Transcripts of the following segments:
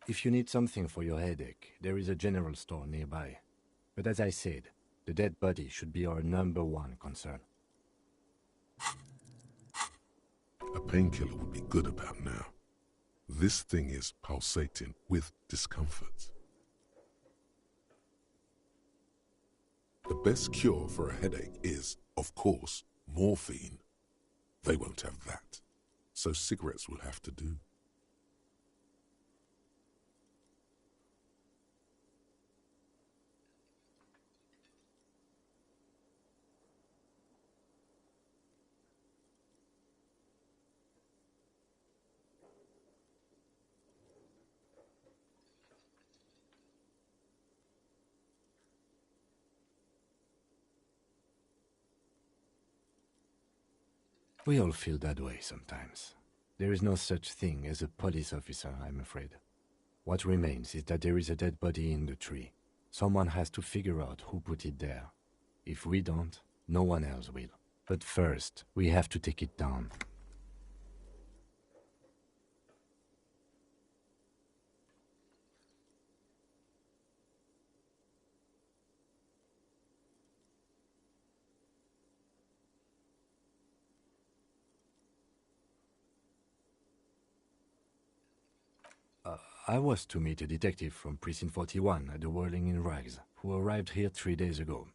If you need something for your headache, there is a general store nearby. But as I said, the dead body should be our #1 concern. A painkiller would be good about now. This thing is pulsating with discomfort. The best cure for a headache is, of course, morphine. They won't have that, so cigarettes will have to do. We all feel that way sometimes. There is no such thing as a police officer, I'm afraid. What remains is that there is a dead body in the tree. Someone has to figure out who put it there. If we don't, no one else will. But first, we have to take it down. I was to meet a detective from Precinct 41 at the Whirling in Rags, who arrived here 3 days ago.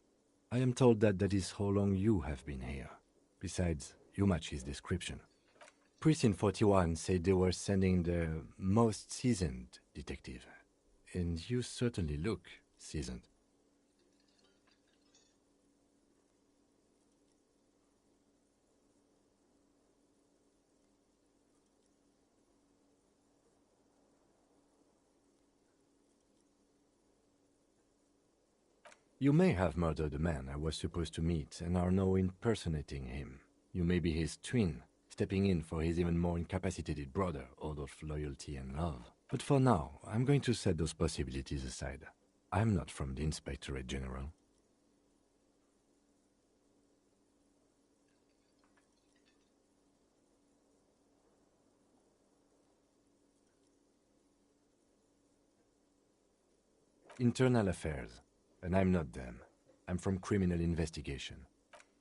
I am told that that is how long you have been here. Besides, you match his description. Precinct 41 said they were sending the most seasoned detective. And you certainly look seasoned. You may have murdered the man I was supposed to meet and are now impersonating him. You may be his twin, stepping in for his even more incapacitated brother out of loyalty and love. But for now, I'm going to set those possibilities aside. I'm not from the Inspectorate General. Internal Affairs. And I'm not them. I'm from Criminal Investigation.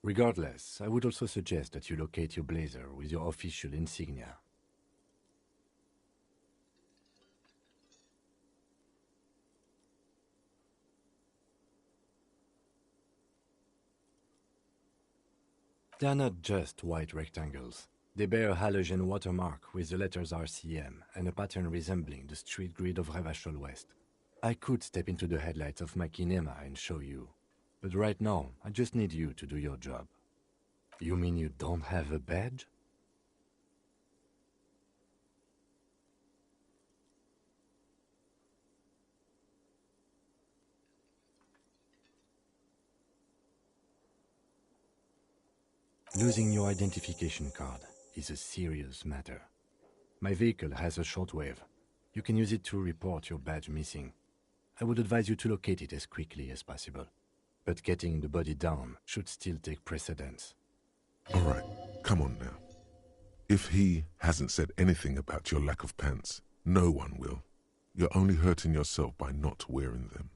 Regardless, I would also suggest that you locate your blazer with your official insignia. They are not just white rectangles. They bear a halogen watermark with the letters RCM and a pattern resembling the street grid of Revachol West. I could step into the headlights of my kinema and show you, but right now, I just need you to do your job. You mean you don't have a badge? Losing your identification card is a serious matter. My vehicle has a shortwave. You can use it to report your badge missing. I would advise you to locate it as quickly as possible. But getting the body down should still take precedence. All right, come on now. If he hasn't said anything about your lack of pants, no one will. You're only hurting yourself by not wearing them.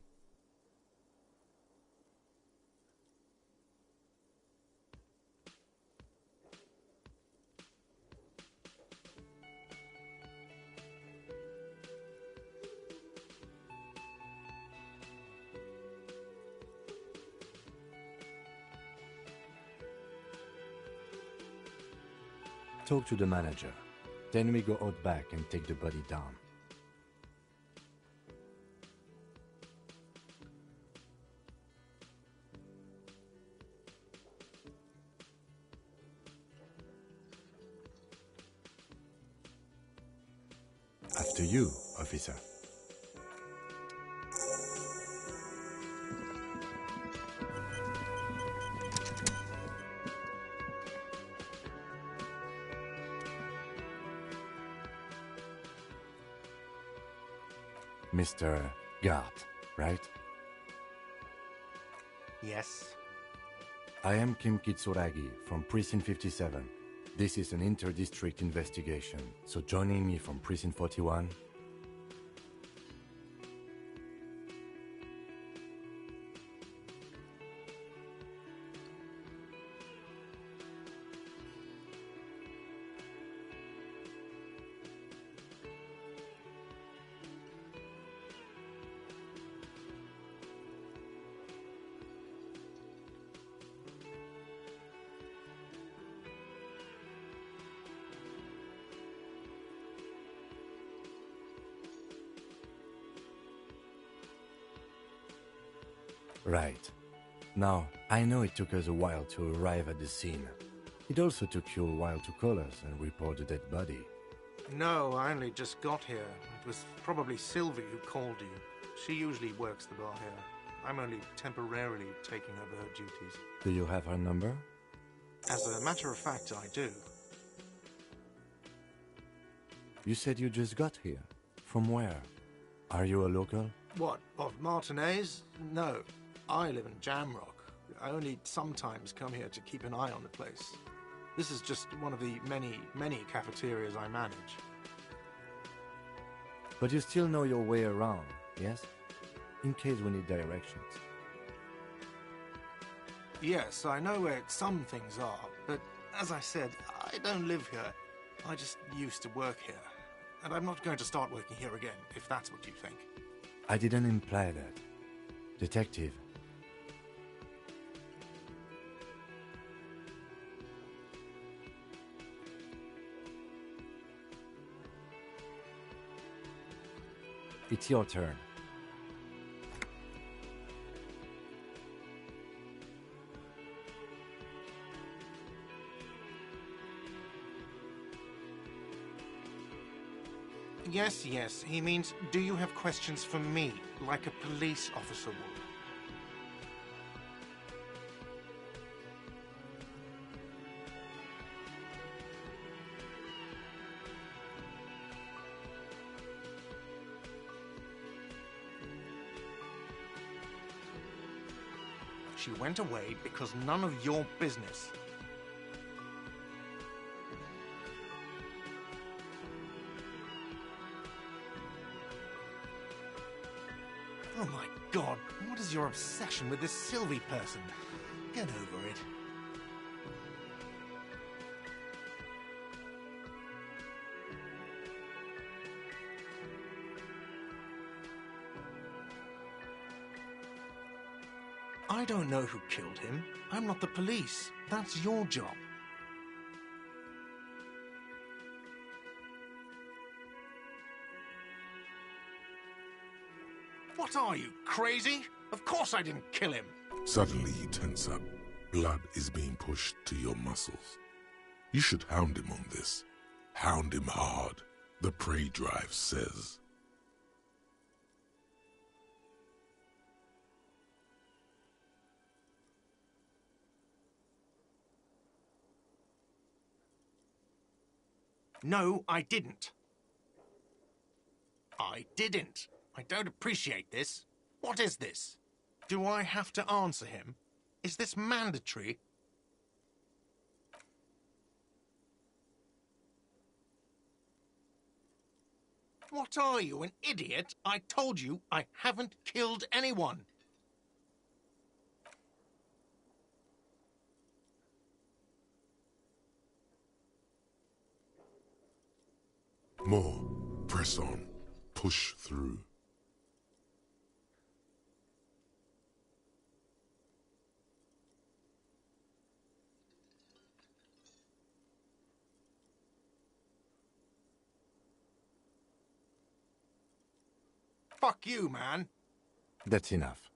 Talk to the manager. Then we go out back and take the body down. After you, officer. Mr. Gart, right? Yes. I am Kim Kitsuragi from Precinct 57. This is an inter-district investigation, so joining me from Precinct 41... Right. Now, I know it took us a while to arrive at the scene. It also took you a while to call us and report the dead body. No, I only just got here. It was probably Sylvie who called you. She usually works the bar here. I'm only temporarily taking over her duties. Do you have her number? As a matter of fact, I do. You said you just got here. From where? Are you a local? What, of Martinez? No. I live in Jamrock. I only sometimes come here to keep an eye on the place. This is just one of the many cafeterias I manage. But you still know your way around, yes? In case we need directions. Yes, I know where some things are, but as I said, I don't live here. I just used to work here. And I'm not going to start working here again, if that's what you think. I didn't imply that. Detective. It's your turn. Yes, he means, do you have questions for me, like a police officer would? She went away because none of your business. Oh my God, what is your obsession with this Sylvie person? Get over it. I don't know who killed him. I'm not the police. That's your job. What are you, crazy? Of course I didn't kill him. Suddenly you tense up. Blood is being pushed to your muscles. You should hound him on this. Hound him hard, the prey drive says. No, I didn't. I didn't. I don't appreciate this. What is this? Do I have to answer him? Is this mandatory? What are you, an idiot? I told you I haven't killed anyone. More. Press on. Push through. Fuck you, man. That's enough.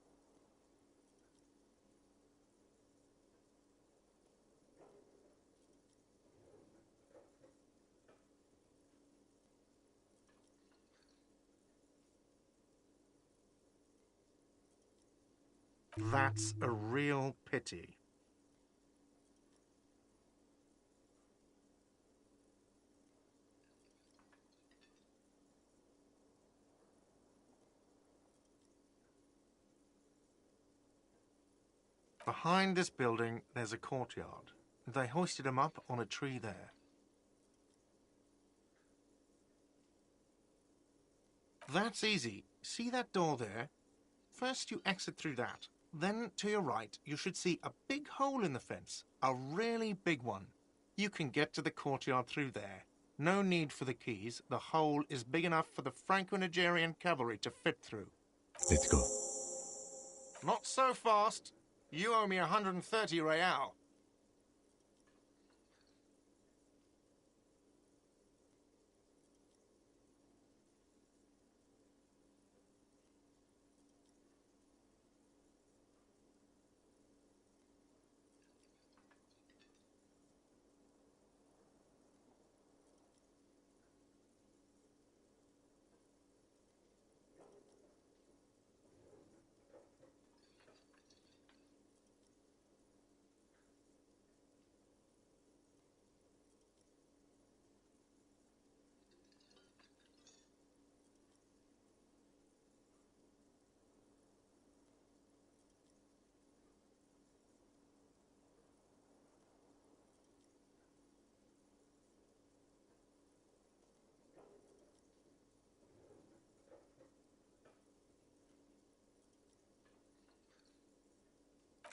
That's a real pity. Behind this building, there's a courtyard. They hoisted him up on a tree there. That's easy. See that door there? First you exit through that. Then, to your right, you should see a big hole in the fence. A really big one. You can get to the courtyard through there. No need for the keys. The hole is big enough for the Franco-Nigerian cavalry to fit through. Let's go. Not so fast. You owe me 130 real.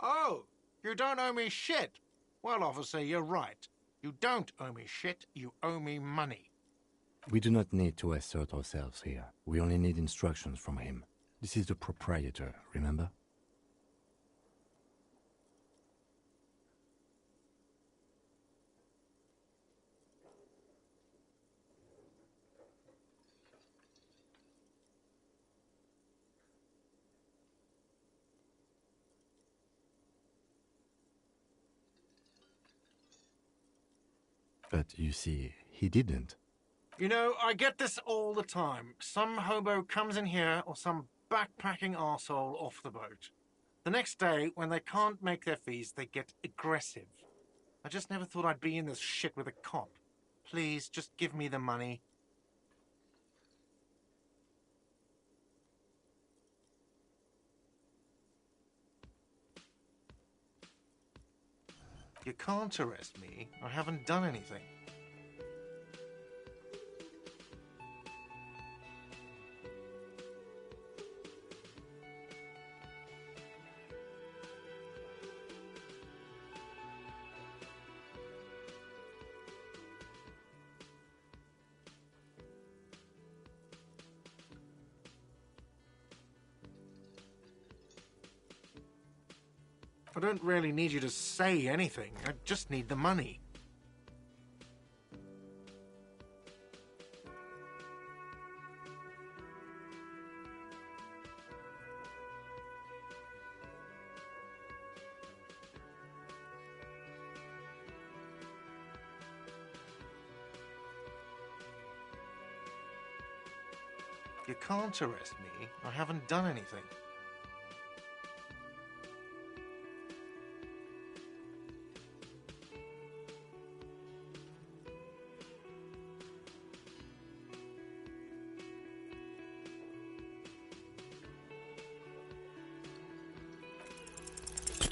Oh, you don't owe me shit. Well, officer, you're right. You don't owe me shit, you owe me money. We do not need to assert ourselves here. We only need instructions from him. This is the proprietor, remember? But you see, he didn't. You know, I get this all the time. Some hobo comes in here or some backpacking arsehole off the boat. The next day, when they can't make their fees, they get aggressive. I just never thought I'd be in this shit with a cop. Please, just give me the money. You can't arrest me. I haven't done anything. I don't really need you to say anything. I just need the money. You can't arrest me. I haven't done anything.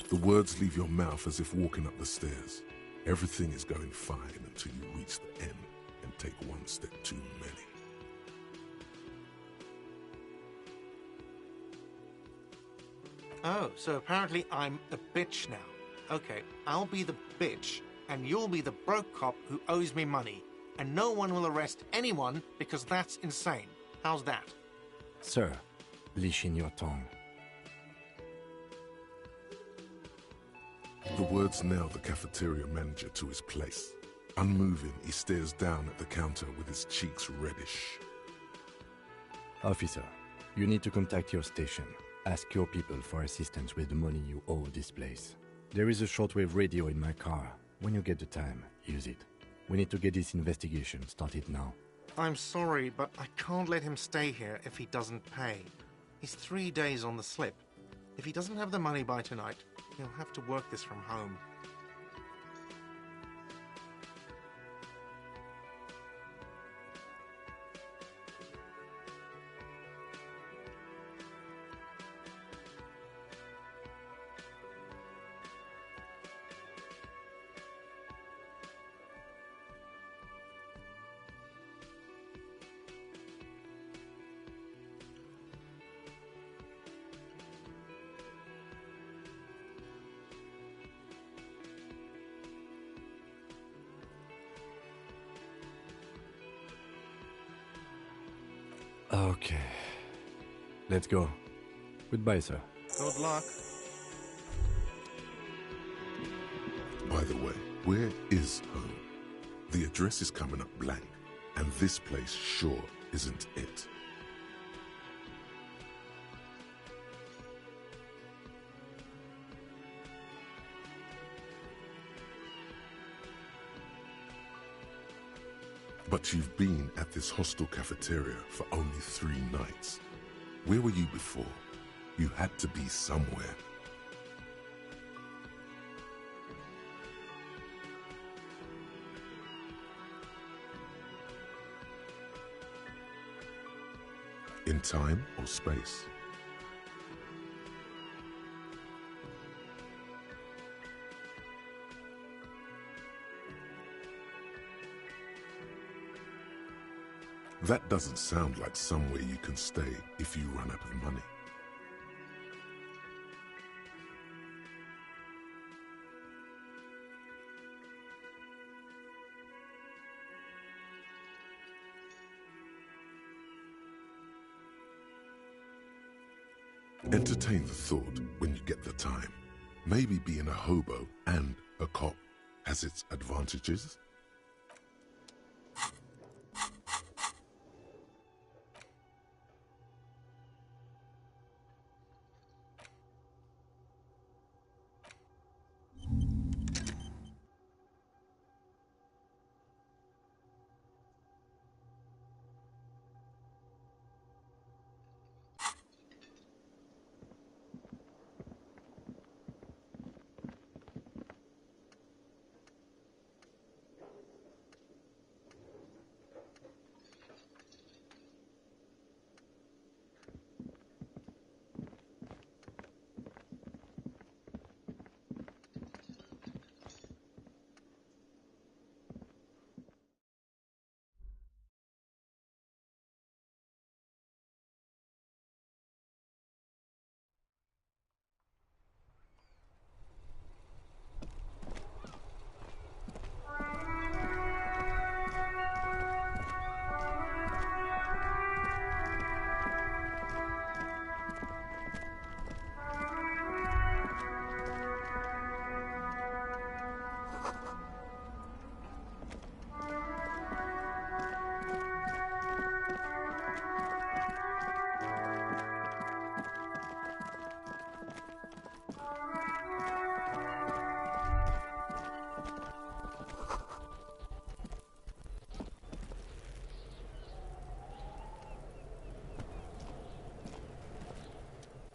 The words leave your mouth as if walking up the stairs. Everything is going fine until you reach the end and take one step too many. Oh, so apparently I'm a bitch now. Okay, I'll be the bitch, and you'll be the broke cop who owes me money. And no one will arrest anyone because that's insane. How's that? Sir, leash in your tongue. The words nail the cafeteria manager to his place. Unmoving, he stares down at the counter with his cheeks reddish. Officer, you need to contact your station. Ask your people for assistance with the money you owe this place. There is a shortwave radio in my car. When you get the time, use it. We need to get this investigation started now. I'm sorry, but I can't let him stay here if he doesn't pay. He's 3 days on the slip. If he doesn't have the money by tonight, he'll have to work this from home. Okay. Let's go. Goodbye, sir. Good luck. By the way, where is home? The address is coming up blank, and this place sure isn't it. But you've been at this hostel cafeteria for only 3 nights. Where were you before? You had to be somewhere. In time or space? That doesn't sound like somewhere you can stay if you run out of money. Entertain the thought when you get the time. Maybe being a hobo and a cop has its advantages.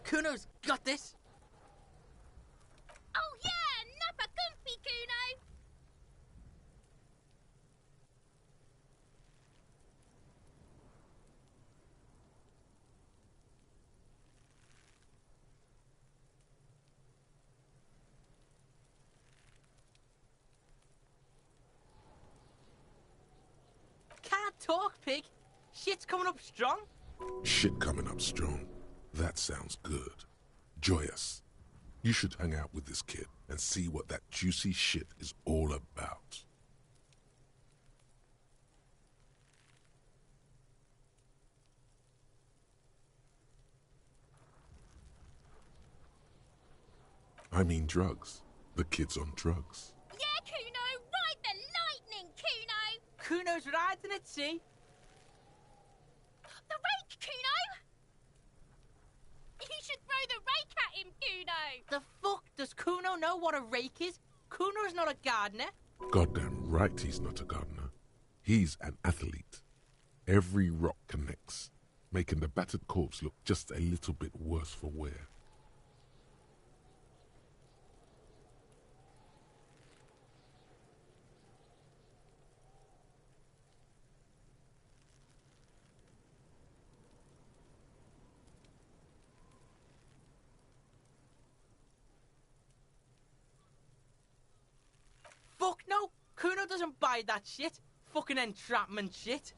Kuno's got this. Oh yeah, nappa comfy, Kuno. Can't talk, pig. Shit's coming up strong. Shit coming up strong. That sounds good. Joyous. You should hang out with this kid and see what that juicy shit is all about. I mean drugs. The kid's on drugs. Yeah, Kuno, ride the lightning, Kuno. Kuno's riding it, see? The rake, Kuno. You should throw the rake at him, Kuno. The fuck does Kuno know what a rake is? Kuno's not a gardener. Goddamn right he's not a gardener. He's an athlete. Every rock connects, making the battered corpse look just a little bit worse for wear. Fuck no! Kuno doesn't buy that shit. Fucking entrapment shit.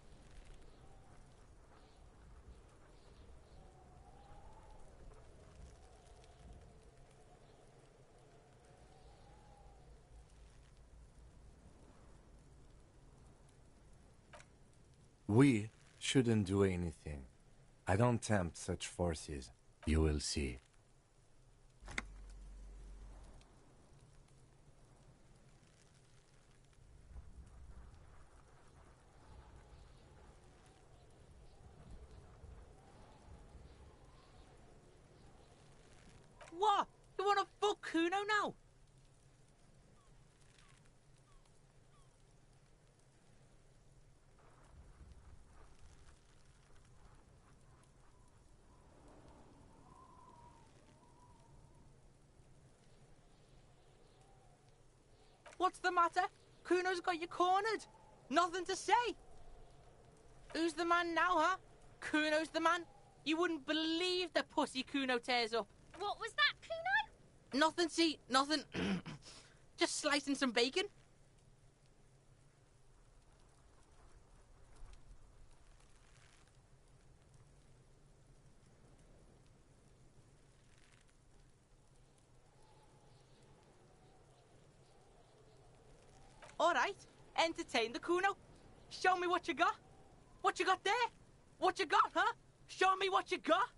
We shouldn't do anything. I don't tempt such forces. You will see. What? You wanna fuck Kuno now? What's the matter? Kuno's got you cornered. Nothing to say. Who's the man now, huh? Kuno's the man. You wouldn't believe the pussy Kuno tears up. What was that, Kuno? Nothing, see, nothing. Just slicing some bacon. All right, entertain the Kuno. Show me what you got. What you got there? What you got, huh? Show me what you got.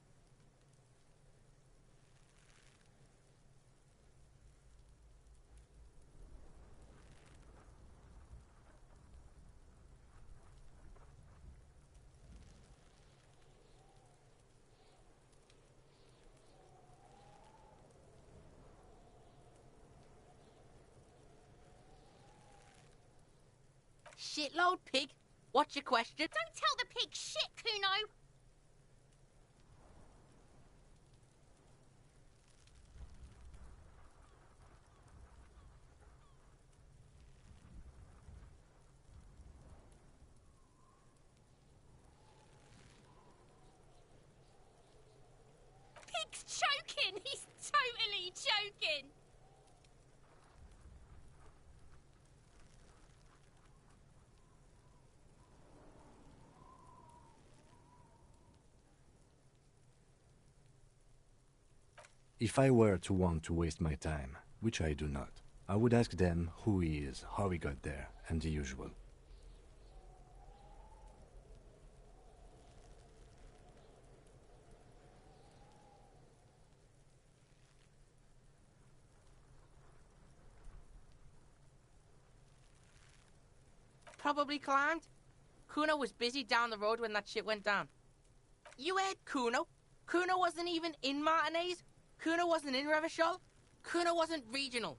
Shitload pig. What's your question? Don't tell the pig shit, Kuno. Pig's choking. He's totally choking. If I were to want to waste my time, which I do not, I would ask them who he is, how he got there, and the usual. Probably climbed. Kuno was busy down the road when that shit went down. You heard Kuno? Kuno wasn't even in Martinez. Kuno wasn't in Revachol. Kuno wasn't regional.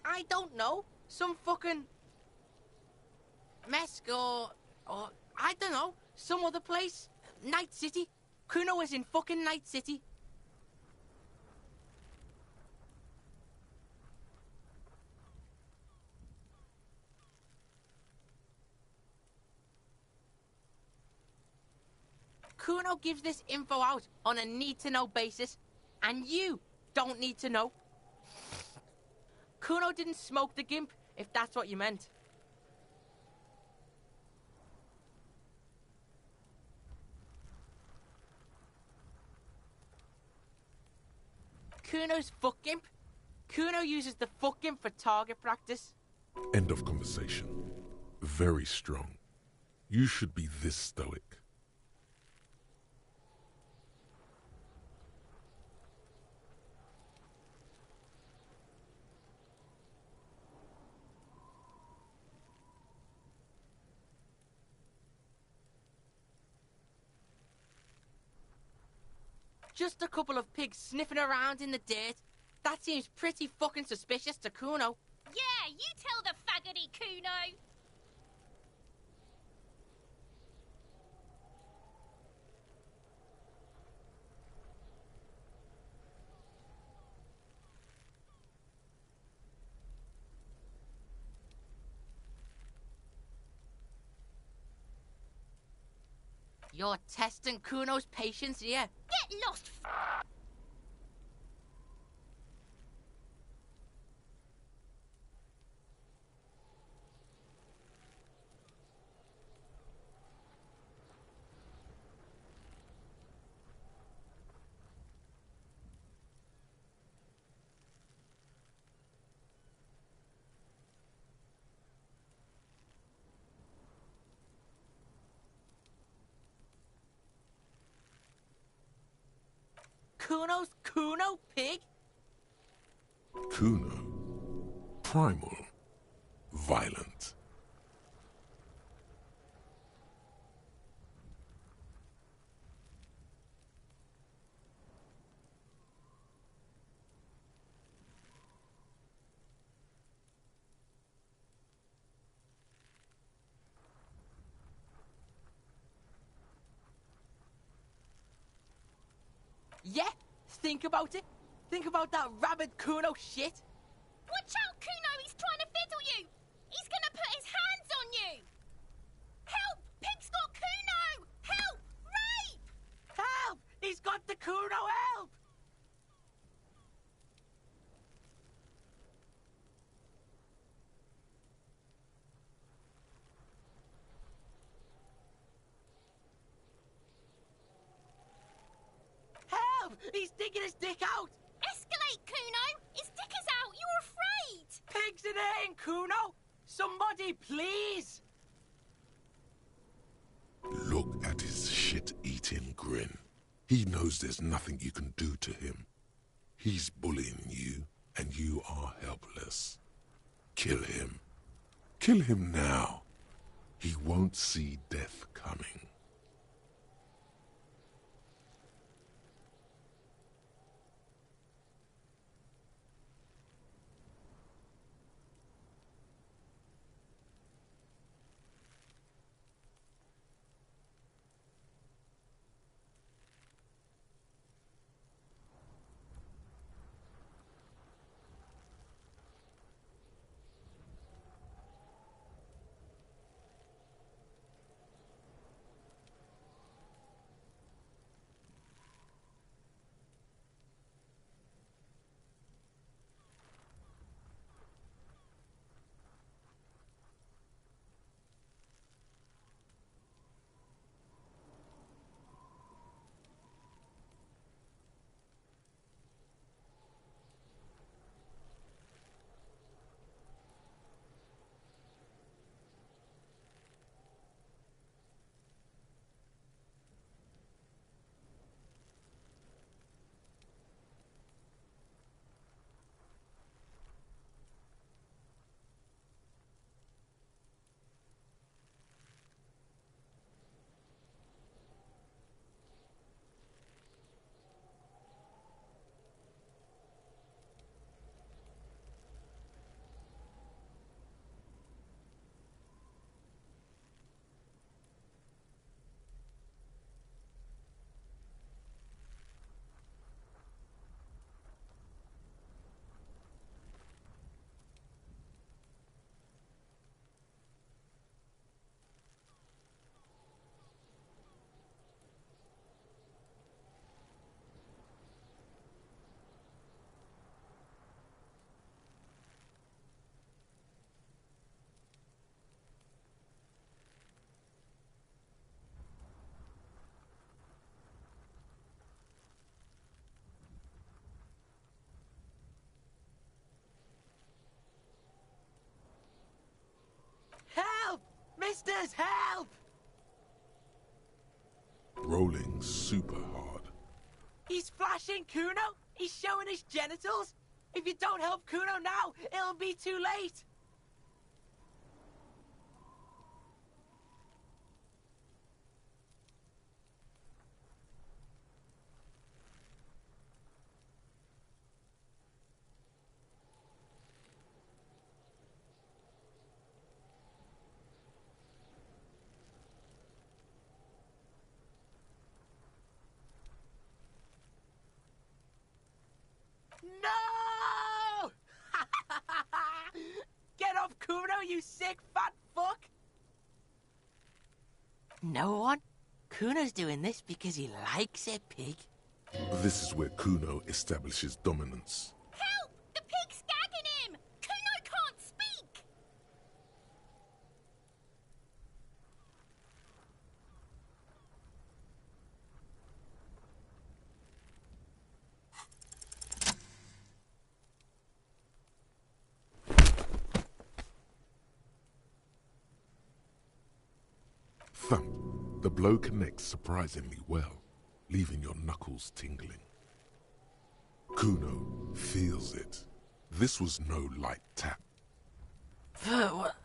I don't know. Some fucking... Mesk or I don't know. Some other place. Night City. Kuno was in fucking Night City. Kuno gives this info out on a need-to-know basis, and you don't need to know. Kuno didn't smoke the gimp, if that's what you meant. Kuno's fuck gimp. Kuno uses the fuck gimp for target practice. End of conversation. Very strong. You should be this stoic. Just a couple of pigs sniffing around in the dirt. That seems pretty fucking suspicious to Kuno. Yeah, you tell the faggoty, Kuno. You're testing Kuno's patience here. Get lost, Kuno's Kuno pig? Kuno. Primal. Violent. Yeah, think about it. Think about that rabid Kuno shit. watch out, Kuno. He's trying to fiddle you. He's gonna put his hands on you. Help! Pig's got Kuno. Help! Rape! Help! He's got the Kuno, help! Help! He's digging his dick out! Escalate, Kuno. His dick is out. You're afraid. Pigs in in, Kuno! Somebody, please! Look at his shit-eating grin. He knows there's nothing you can do to him. He's bullying you, and you are helpless. Kill him. Kill him now. He won't see death coming. Spiders, help! Rolling super hard. He's flashing Kuno! He's showing his genitals! If you don't help Kuno now, it'll be too late! No! Get up, Kuno, you sick fat fuck! No one? Kuno's doing this because he likes it, pig. This is where Kuno establishes dominance. Help! The pig's gagging him! Kuno can't speak! Thump. The blow connects surprisingly well, leaving your knuckles tingling. Kuno feels it. This was no light tap. What?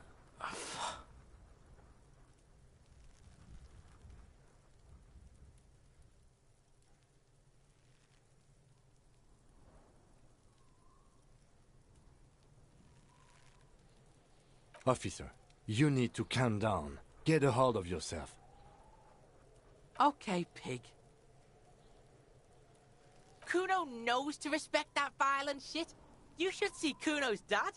Officer, you need to calm down. Get a hold of yourself. Okay, pig. Kuno knows to respect that violent shit. You should see Kuno's dad.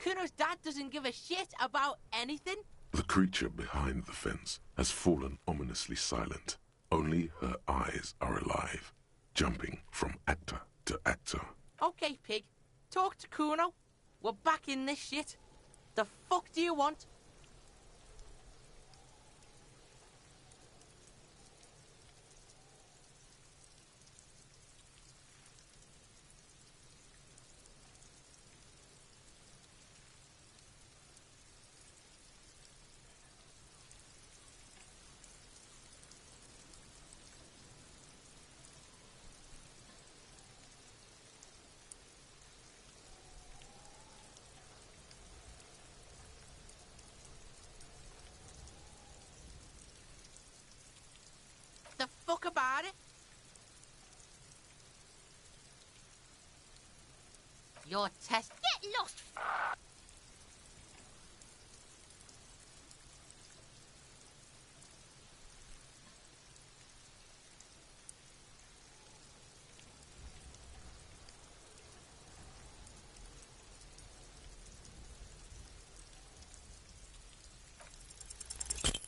Kuno's dad doesn't give a shit about anything. The creature behind the fence has fallen ominously silent. Only her eyes are alive, jumping from actor to actor. Okay, pig. Talk to Kuno. We're back in this shit. The fuck do you want? The fuck about it? Your test. Get lost!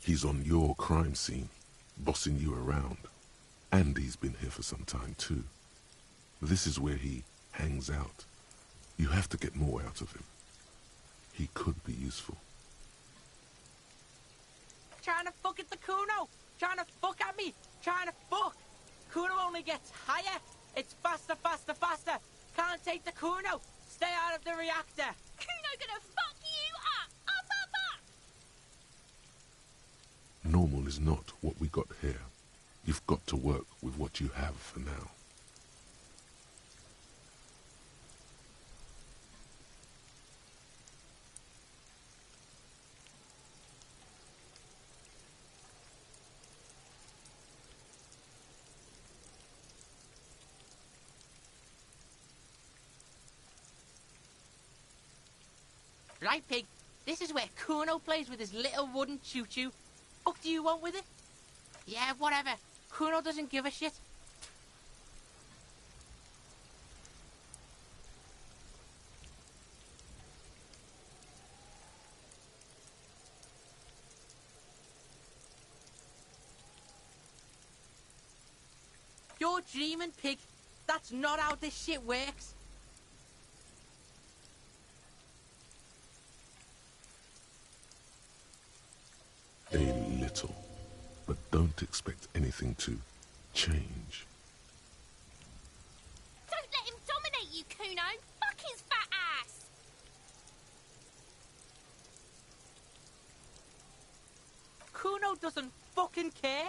He's on your crime scene, bossing you around. And he's been here for some time too. This is where he hangs out. You have to get more out of him. He could be useful. Trying to fuck at the Kuno. Trying to fuck at me. Trying to fuck. Kuno only gets higher. It's faster, faster, faster. Can't take the Kuno. Stay out of the reactor. Kuno gonna fuck you up! Up, up, up! Normal is not what we got here. You've got to work with what you have for now. Right, pig. This is where Kuno plays with his little wooden choo-choo. What do you want with it? Yeah, whatever. Kuno doesn't give a shit. You're dreaming, pig. That's not how this shit works. A little. But don't expect anything to change. Don't let him dominate you, Kuno! Fuck his fat ass! Kuno doesn't fucking care.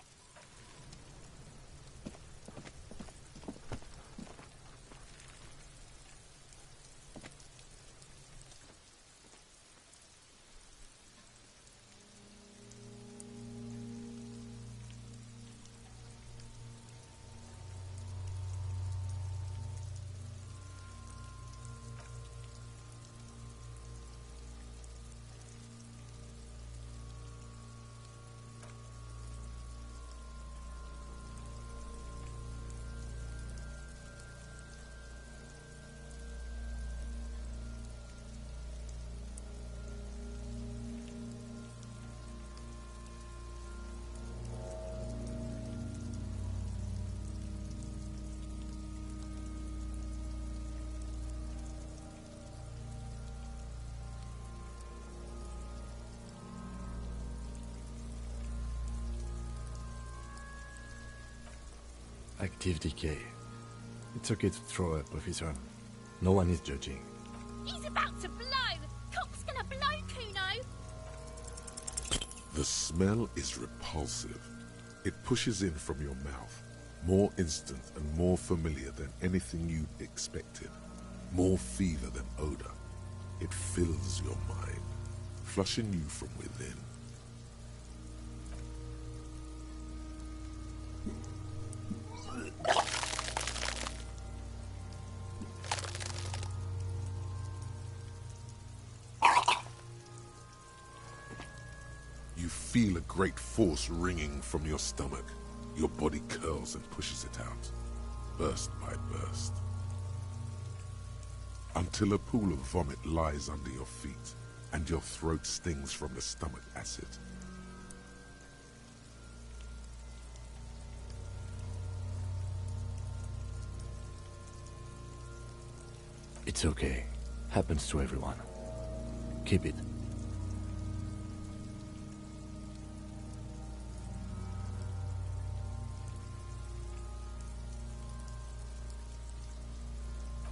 Active decay. It's okay to throw up, officer. No one is judging. He's about to blow! Cock's gonna blow, Kuno! The smell is repulsive. It pushes in from your mouth, more instant and more familiar than anything you expected. More fever than odor. It fills your mind, flushing you from within. You feel a great force ringing from your stomach. Your body curls and pushes it out, burst by burst, until a pool of vomit lies under your feet and your throat stings from the stomach acid. It's okay. Happens to everyone. Keep it.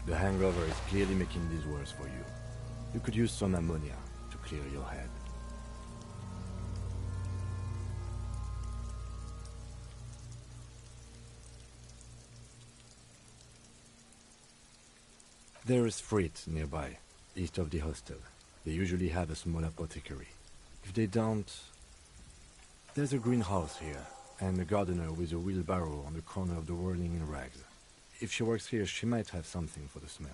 The hangover is clearly making this worse for you. You could use some ammonia to clear your head. There is Frit nearby, east of the hostel. They usually have a small apothecary. If they don't... There's a greenhouse here, and a gardener with a wheelbarrow on the corner of the whirling in rags. If she works here, she might have something for the smell.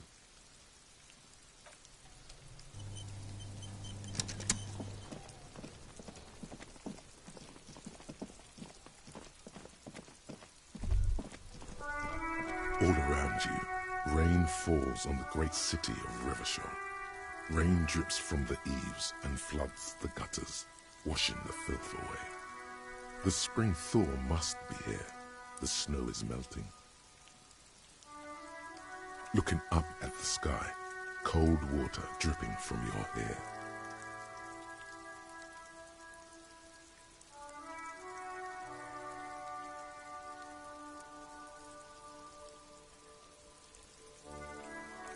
All around you, rain falls on the great city of Revachol. Rain drips from the eaves and floods the gutters, washing the filth away. The spring thaw must be here. The snow is melting. Looking up at the sky, cold water dripping from your hair.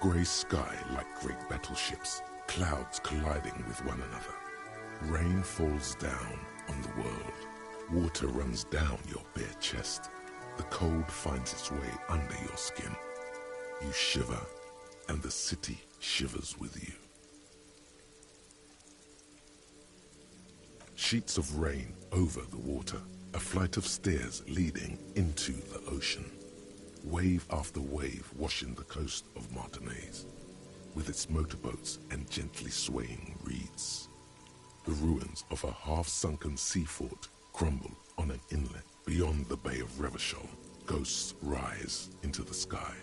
Grey sky like great battleships, clouds colliding with one another. Rain falls down on the world. Water runs down your bare chest. The cold finds its way under your skin. You shiver, and the city shivers with you. Sheets of rain over the water, a flight of stairs leading into the ocean. Wave after wave washing the coast of Martinaise, with its motorboats and gently swaying reeds. The ruins of a half-sunken sea fort crumble on an inlet beyond the Bay of Revachol. Ghosts rise into the sky.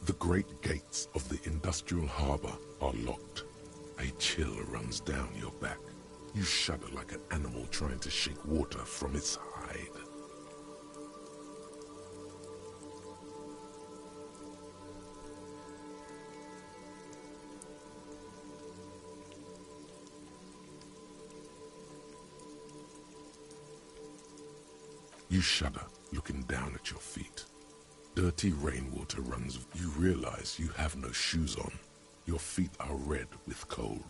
The great gates of the industrial harbor are locked. A chill runs down your back. You shudder like an animal trying to shake water from its hide. You shudder, looking down at your feet. Dirty rainwater runs. You realize you have no shoes on. Your feet are red with cold.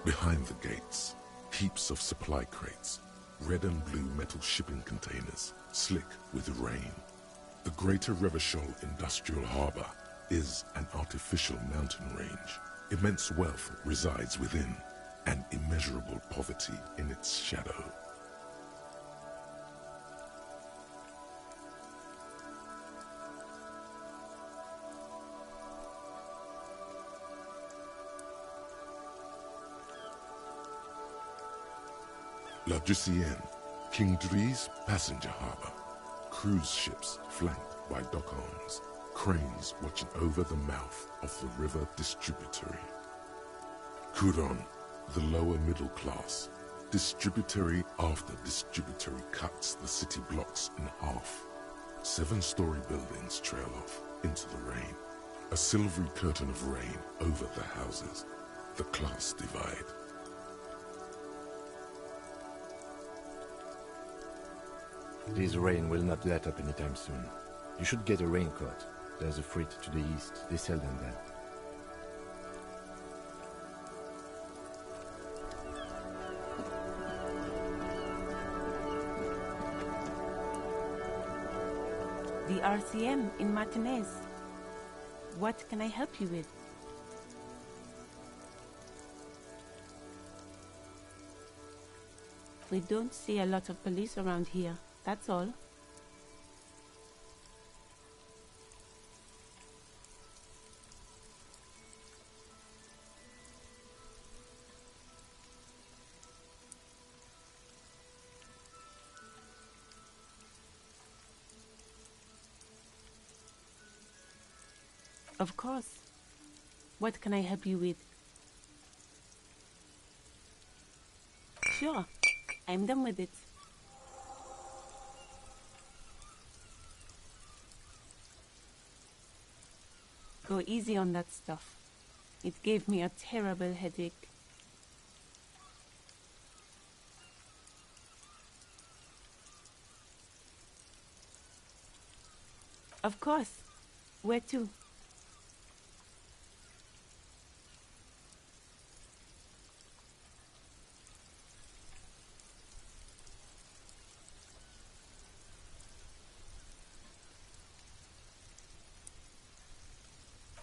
Behind the gates, heaps of supply crates, red and blue metal shipping containers, slick with rain. The Greater Revachol Industrial Harbour is an artificial mountain range. Immense wealth resides within, and immeasurable poverty in its shadow. La Ducienne, King Dri's passenger harbour. Cruise ships flanked by dock arms. Cranes watching over the mouth of the river distributary. Couronne, the lower middle class. Distributary after distributary cuts the city blocks in half. 7-story buildings trail off into the rain. A silvery curtain of rain over the houses. The class divide. This rain will not let up anytime soon. You should get a raincoat. There's a freight to the east. They sell them there. The RCM in Martinez. What can I help you with? We don't see a lot of police around here, that's all. Of course. What can I help you with? Sure, I'm done with it. Go easy on that stuff. It gave me a terrible headache. Of course. Where to?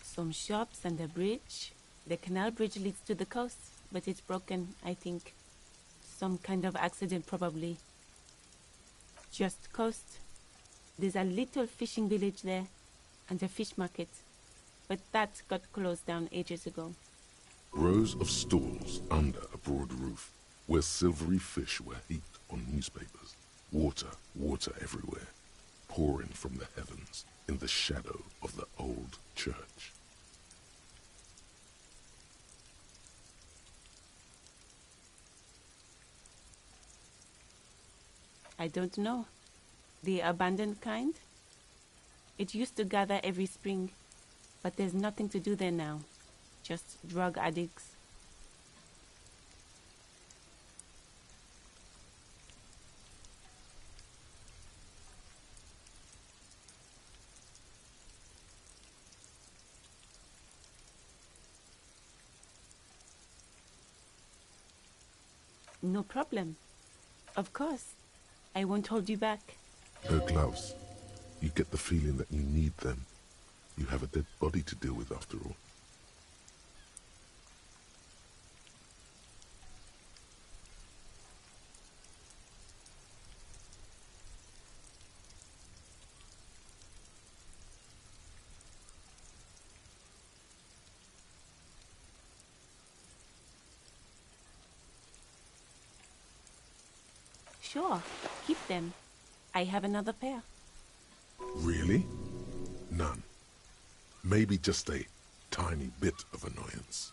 Some shops and a bridge. The canal bridge leads to the coast, but it's broken, I think. Some kind of accident, probably. Just coast. There's a little fishing village there, and a fish market. But that got closed down ages ago. Rows of stalls under a broad roof, where silvery fish were heaped on newspapers. Water, water everywhere, pouring from the heavens in the shadow of the old church. I don't know. The abandoned kind? It used to gather every spring, but there's nothing to do there now. Just drug addicts. No problem. Of course. I won't hold you back. No gloves. You get the feeling that you need them. You have a dead body to deal with after all. Sure, keep them. I have another pair. Really? None. Maybe just a tiny bit of annoyance.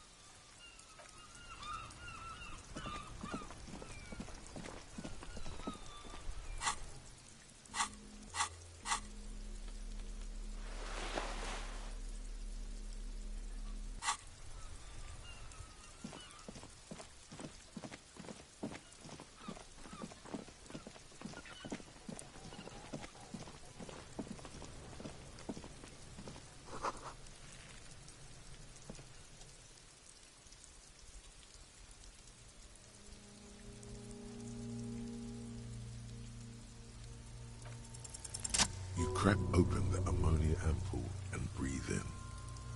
You crack open the ammonia ampoule and breathe in.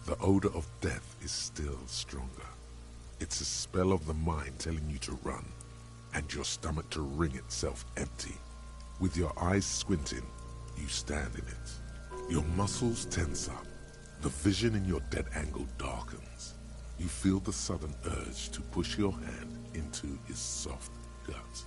The odor of death is still stronger. It's a spell of the mind telling you to run, and your stomach to wring itself empty. With your eyes squinting, you stand in it. Your muscles tense up. The vision in your dead angle darkens. You feel the sudden urge to push your hand into his soft gut.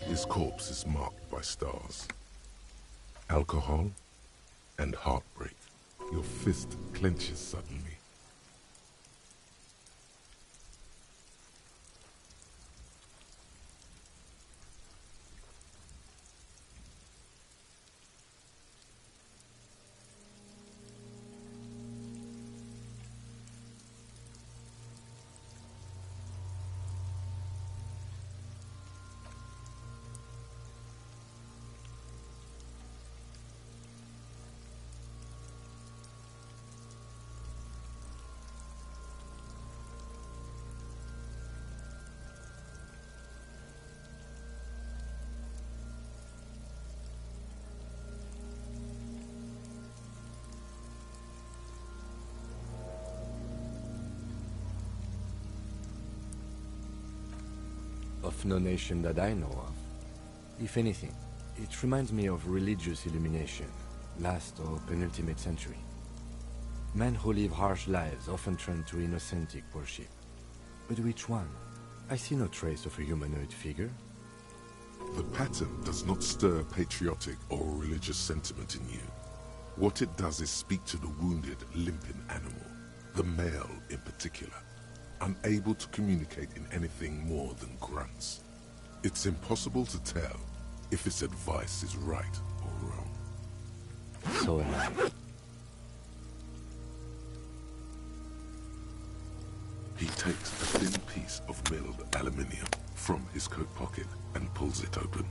His corpse is marked by stars. Alcohol and heartbreak. Your fist clenches suddenly. Of no nation that I know of. If anything, It reminds me of religious illumination, last or penultimate century. Men who live harsh lives often turn to innocentic worship. But which one? I see no trace of a humanoid figure. The pattern does not stir patriotic or religious sentiment in you. What it does is speak to the wounded, limping animal, the male in particular, unable to communicate in anything more than grunts. It's impossible to tell if its advice is right or wrong. So am I. He takes a thin piece of milled aluminium from his coat pocket and pulls it open.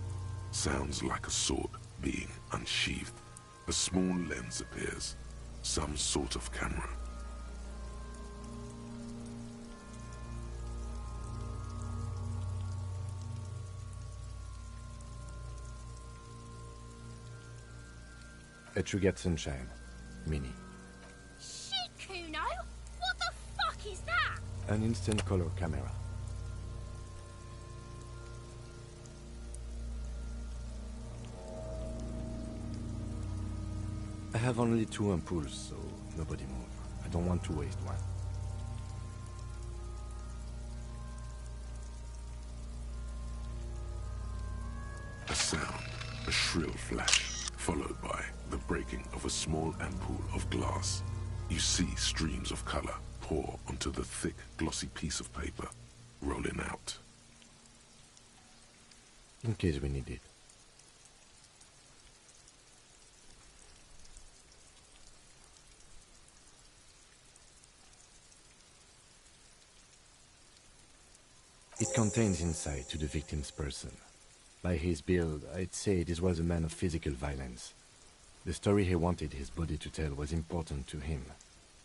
Sounds like a sword being unsheathed. A small lens appears, some sort of camera. A Trigger Sunshine. Mini. Shit, Kuno! What the fuck is that? An instant color camera. I have only 2 ampoules, so nobody move. I don't want to waste one. A sound, a shrill flash, followed by the breaking of a small ampoule of glass. You see streams of color pour onto the thick, glossy piece of paper, rolling out. In case we need it. It contains insight to the victim's person. By his build, I'd say this was a man of physical violence. The story he wanted his body to tell was important to him.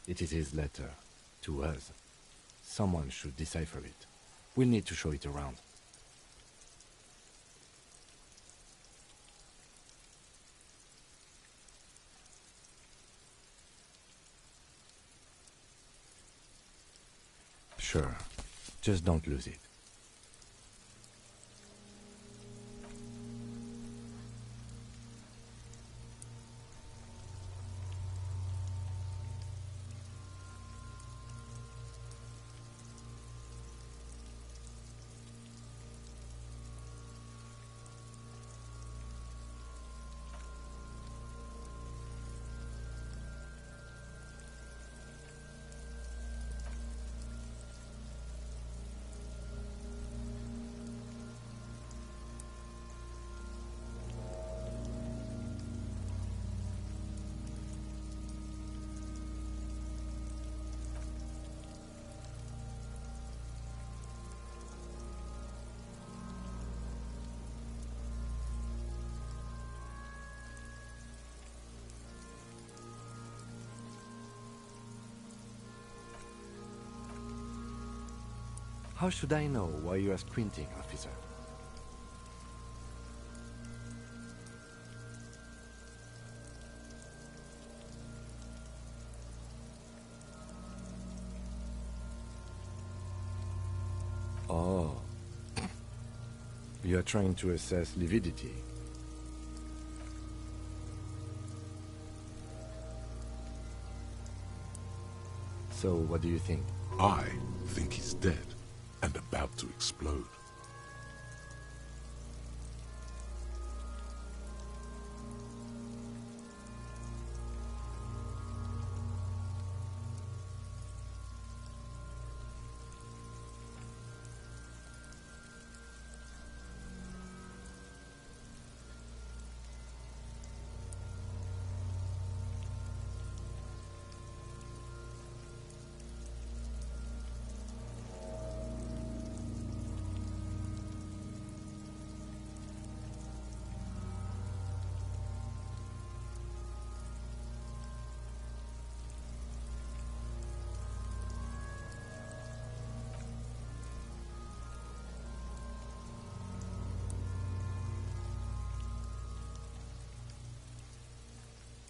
It is his letter, to us. Someone should decipher it. We'll need to show it around. Sure, just don't lose it. How should I know why you are squinting, officer? Oh. You are trying to assess lividity. So, what do you think? I think he's dead and about to explode.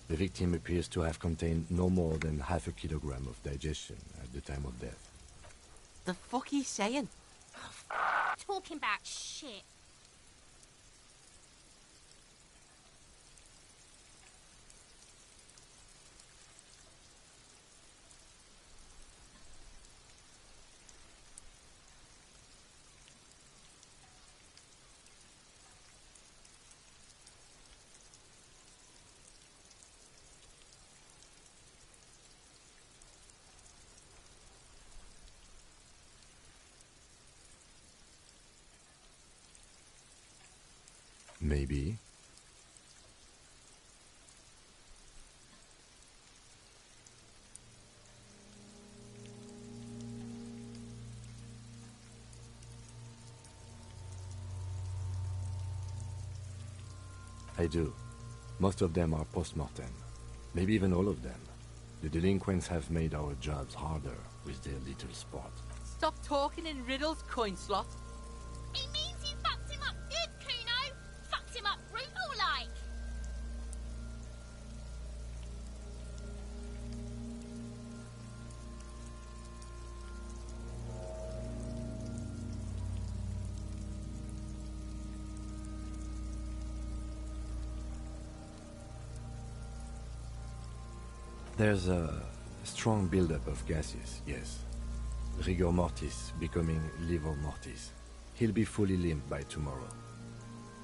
The victim appears to have contained no more than half a kilogram of digestion at the time of death. The fuck he's saying? Talking about shit. Maybe. I do. Most of them are post-mortem. Maybe even all of them. The delinquents have made our jobs harder with their little sport. Stop talking in riddles, coin slot. He means you fucked him up good, Kuno. Fucked him up brutal-like. There's a strong buildup of gases, yes. Rigor mortis becoming livor mortis. He'll be fully limbed by tomorrow.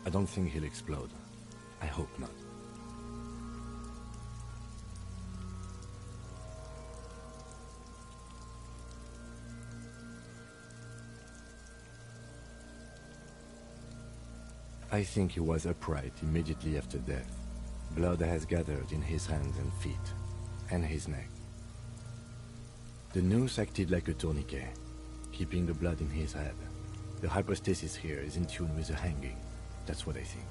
I don't think he'll explode. I hope not. I think he was upright immediately after death. Blood has gathered in his hands and feet, and his neck. The noose acted like a tourniquet, keeping the blood in his head. The hypostasis here is in tune with the hanging. That's what I think.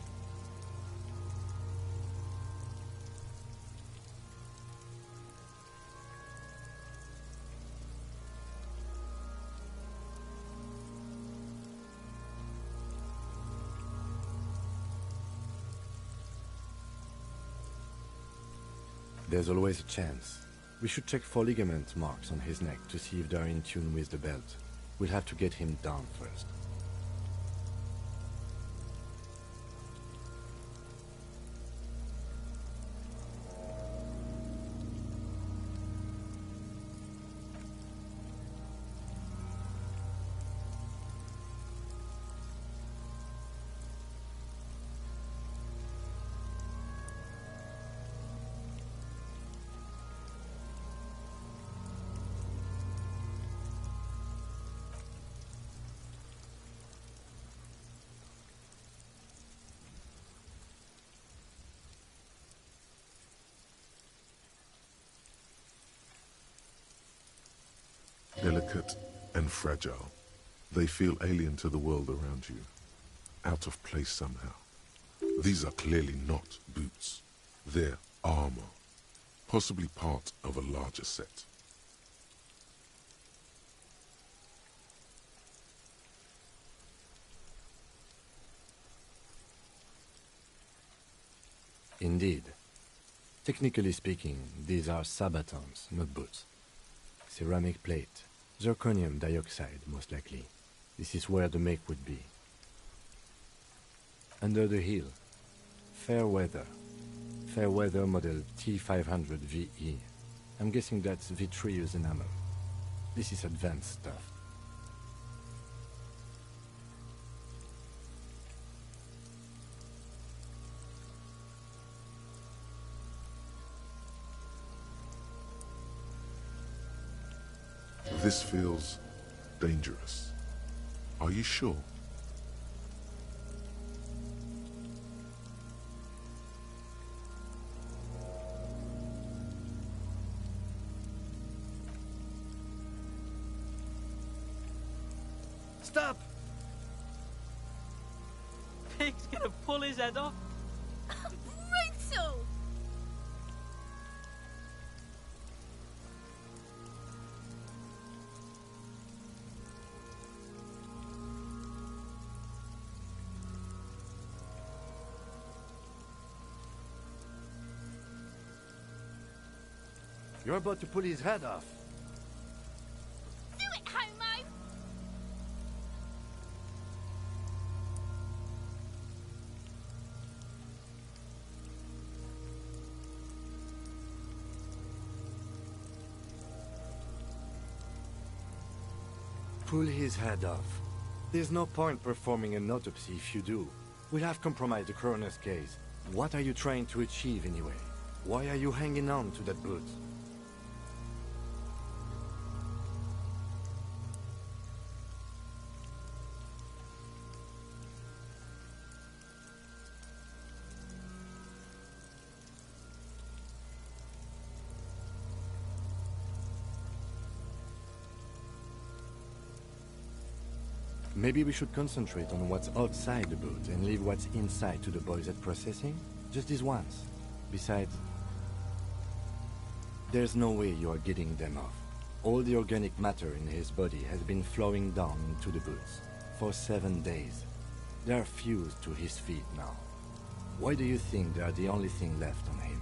There's always a chance. We should check for ligament marks on his neck to see if they're in tune with the belt. We'll have to get him down first. Delicate and fragile, they feel alien to the world around you, out of place somehow. These are clearly not boots. They're armor, possibly part of a larger set. Indeed. Technically speaking, these are sabatons, not boots. Ceramic plate. Zirconium dioxide, most likely. This is where the make would be. Under the heel. Fair weather. Fair weather model T500 VE. I'm guessing that's vitreous enamel. This is advanced stuff. This feels dangerous. Are you sure? Stop! Pig's gonna pull his head off. Brutal! You're about to pull his head off. Do it, homo! Pull his head off. There's no point performing an autopsy if you do. We'll have compromised the coroner's case. What are you trying to achieve anyway? Why are you hanging on to that boot? Maybe we should concentrate on what's outside the boat and leave what's inside to the boys at processing? Just this once. Besides, there's no way you are getting them off. All the organic matter in his body has been flowing down into the boots for 7 days. They are fused to his feet now. Why do you think they are the only thing left on him?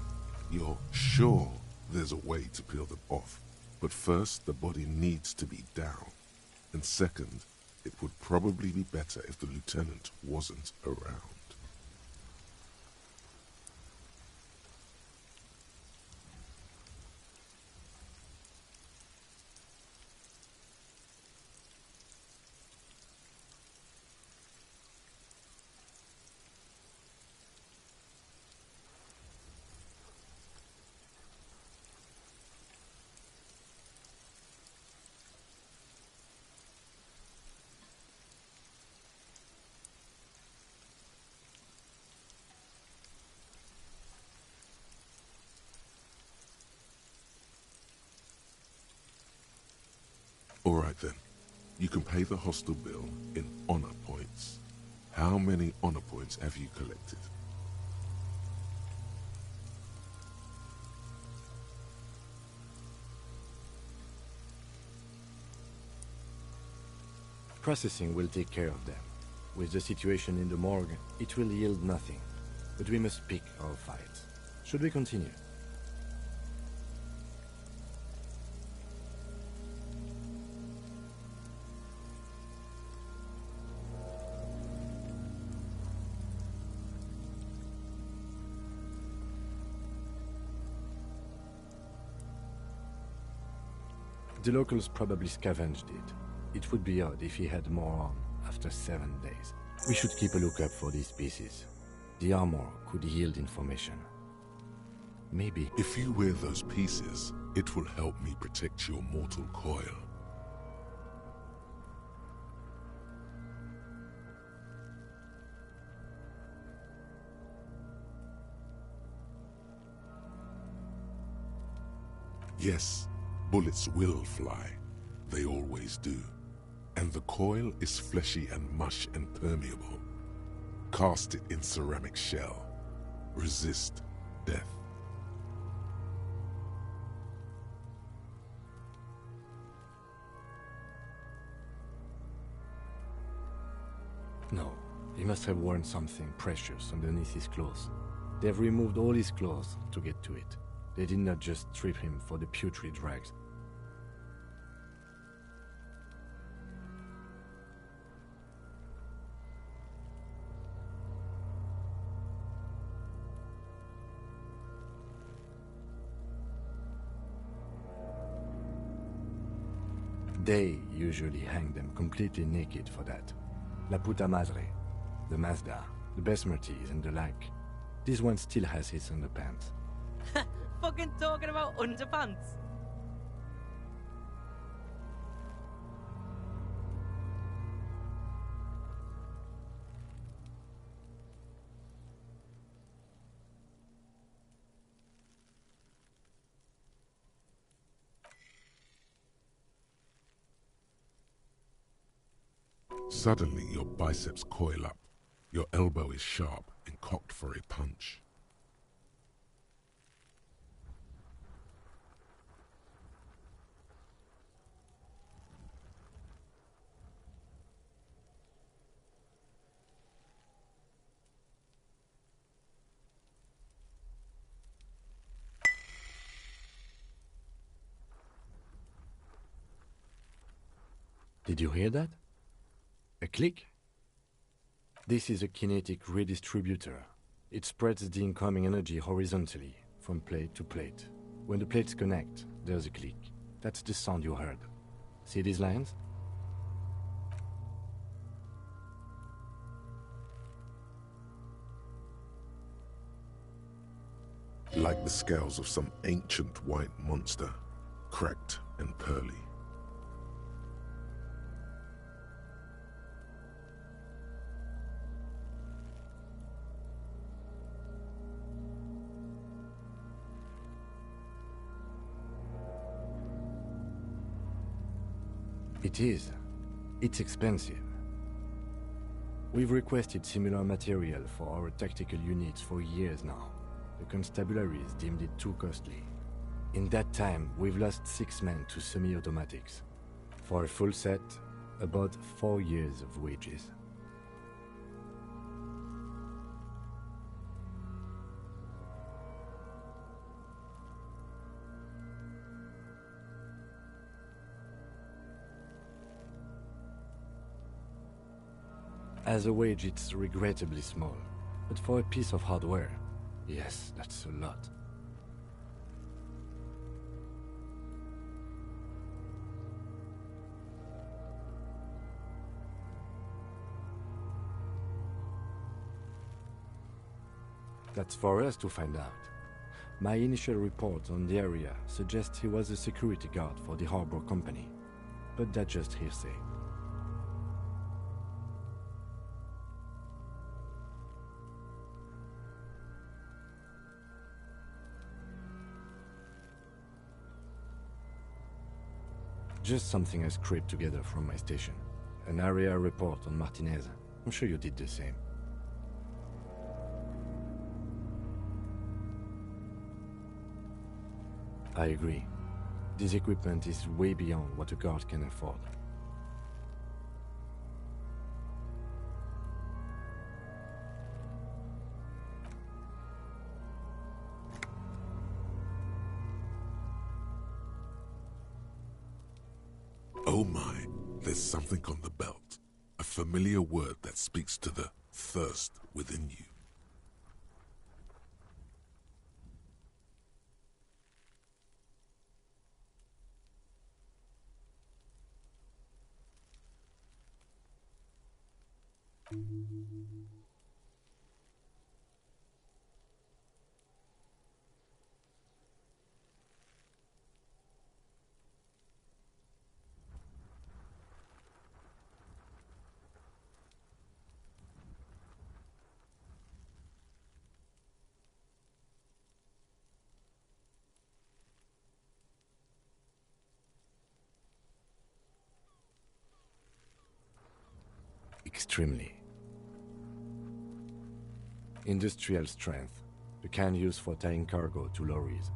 You're sure there's a way to peel them off, but first the body needs to be down. And second, it would probably be better if the lieutenant wasn't around. All right then. You can pay the hostel bill in honor points. How many honor points have you collected? Processing will take care of them. With the situation in the morgue, it will yield nothing. But we must pick our fights. Should we continue? The locals probably scavenged it. It would be odd if he had more on after 7 days. We should keep a lookout for these pieces. The armor could yield information. Maybe. If you wear those pieces, it will help me protect your mortal coil. Yes, bullets will fly. They always do. And the coil is fleshy and mush and permeable. Cast it in ceramic shell. Resist death. No, he must have worn something precious underneath his clothes. They've removed all his clothes to get to it. They did not just strip him for the putrid rags. They usually hang them completely naked for that. La puta madre, the Mazda, the besmirties and the like. This one still has his underpants. Fucking talking about underpants. Suddenly your biceps coil up. Your elbow is sharp and cocked for a punch. Did you hear that? A click? This is a kinetic redistributor. It spreads the incoming energy horizontally, from plate to plate. When the plates connect, there's a click. That's the sound you heard. See these lines? Like the scales of some ancient white monster, cracked and pearly. It is. It's expensive. We've requested similar material for our tactical units for years now. The constabularies deemed it too costly. In that time, we've lost 6 men to semi-automatics. For a full set, about 4 years of wages. As a wage, it's regrettably small. But for a piece of hardware, yes, that's a lot. That's for us to find out. My initial report on the area suggests he was a security guard for the harbor company, but that's just hearsay. Just something I scraped together from my station. An area report on Martinez. I'm sure you did the same. I agree. This equipment is way beyond what a guard can afford. Oh my, there's something on the belt. A familiar word that speaks to the thirst within you. Extremely. Industrial strength, the kind used for tying cargo to lorries.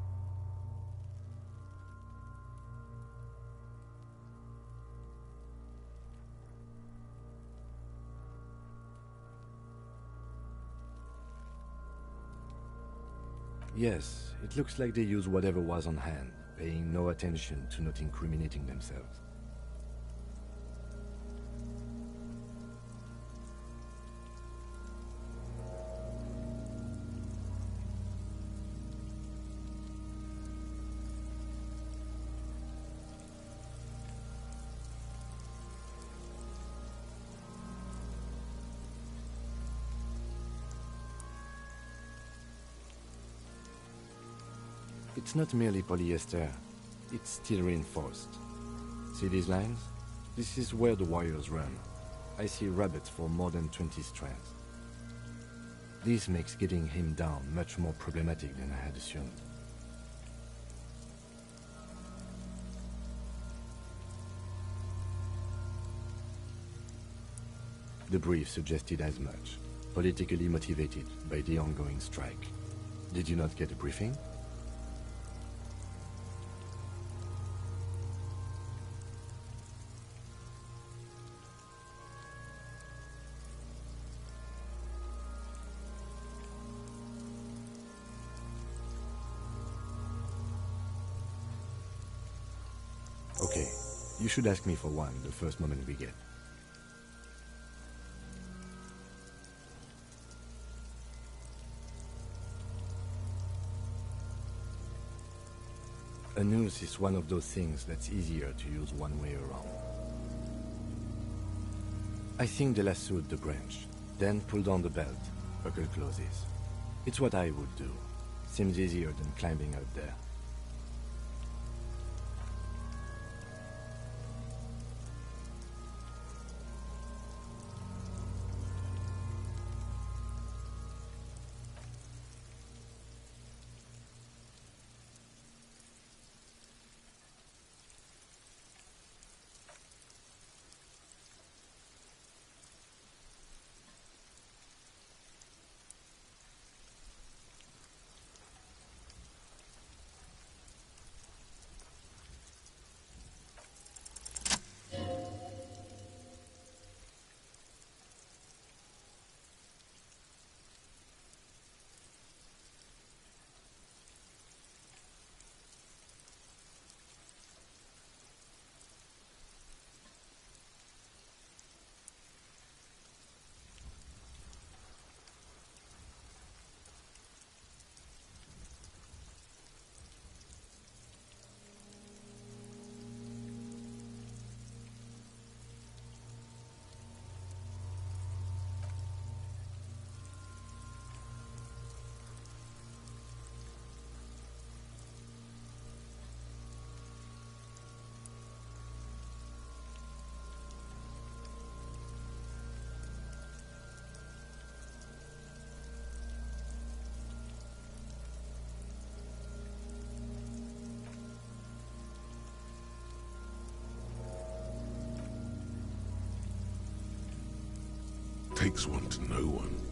Yes, it looks like they use whatever was on hand, paying no attention to not incriminating themselves. It's not merely polyester, it's steel reinforced. See these lines? This is where the wires run. I see rabbits for more than 20 strands. This makes getting him down much more problematic than I had assumed. The brief suggested as much, politically motivated by the ongoing strike. Did you not get a briefing? Okay, you should ask me for one the first moment we get. A noose is one of those things that's easier to use one way around. I think they lassoed the branch, then pulled on the belt, buckle closes. It's what I would do. Seems easier than climbing out there. takes one to know one.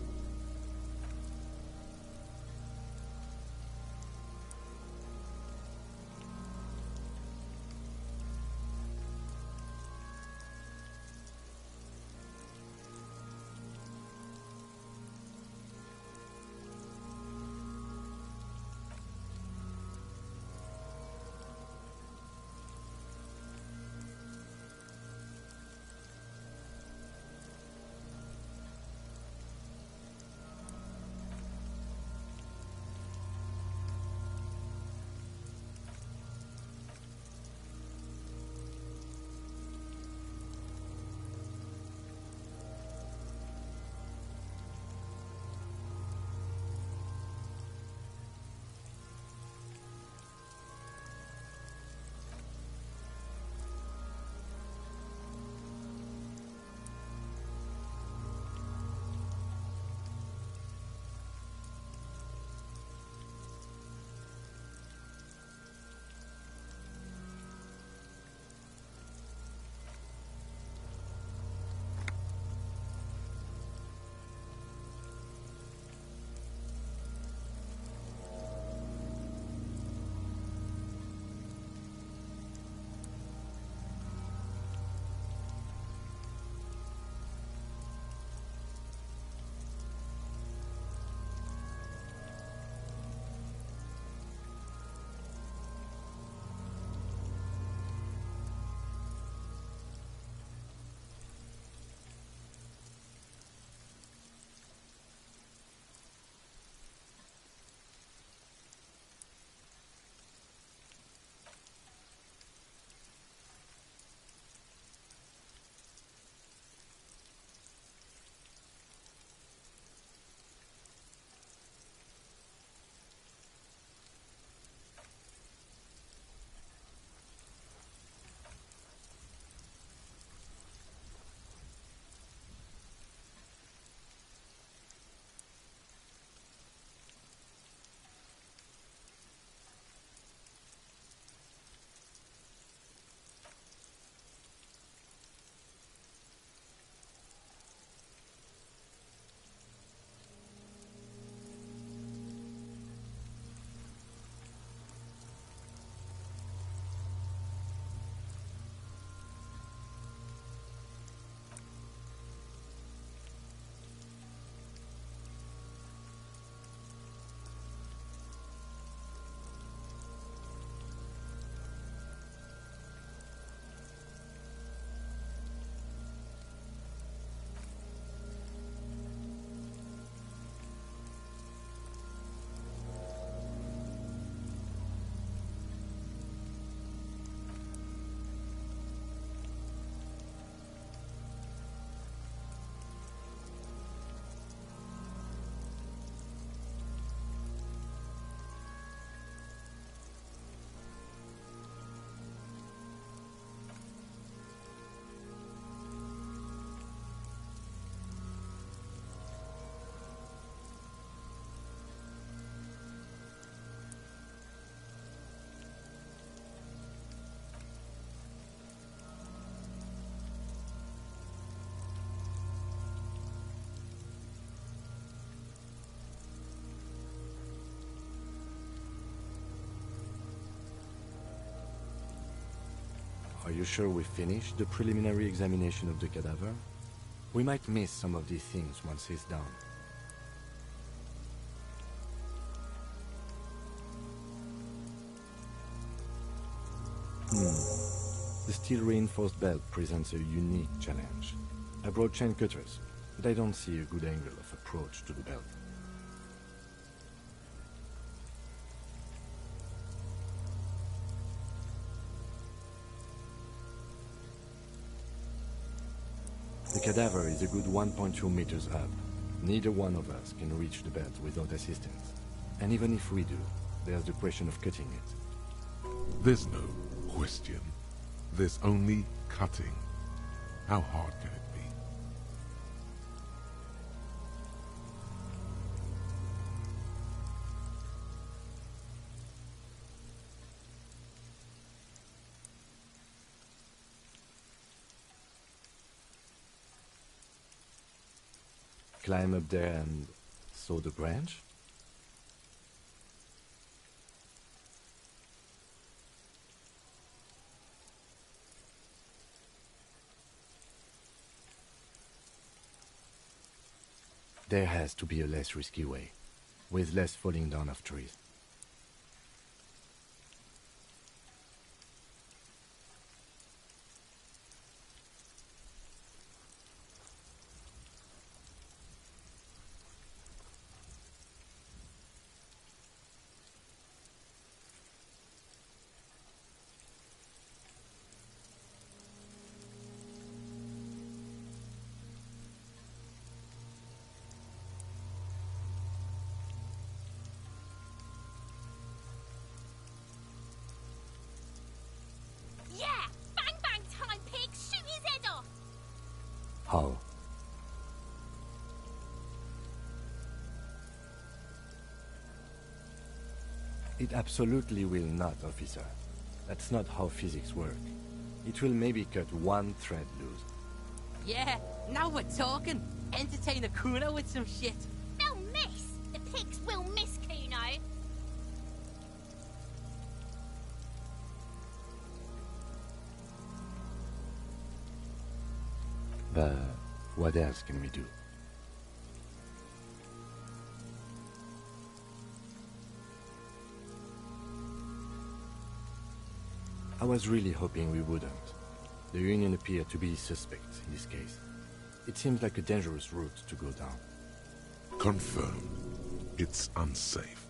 Are you sure we finished the preliminary examination of the cadaver? We might miss some of these things once he's done. The steel-reinforced belt presents a unique challenge. I brought chain cutters, but I don't see a good angle of approach to the belt. The cadaver is a good 1.2 meters up. Neither one of us can reach the belt without assistance. And even if we do, there's the question of cutting it. There's no question. There's only cutting. How hard can it be? climb up there and saw the branch? There has to be a less risky way, with less falling down of trees. Yeah! Bang bang time, pig! Shoot his head off! How? It absolutely will not, officer. That's not how physics work. It will maybe cut one thread loose. Yeah, now we're talking. Entertain a Kuno with some shit. They'll miss! The pigs will miss Kuno! But what else can we do? I was really hoping we wouldn't. The Union appeared to be suspect in this case. It seems like a dangerous route to go down. Confirmed. It's unsafe.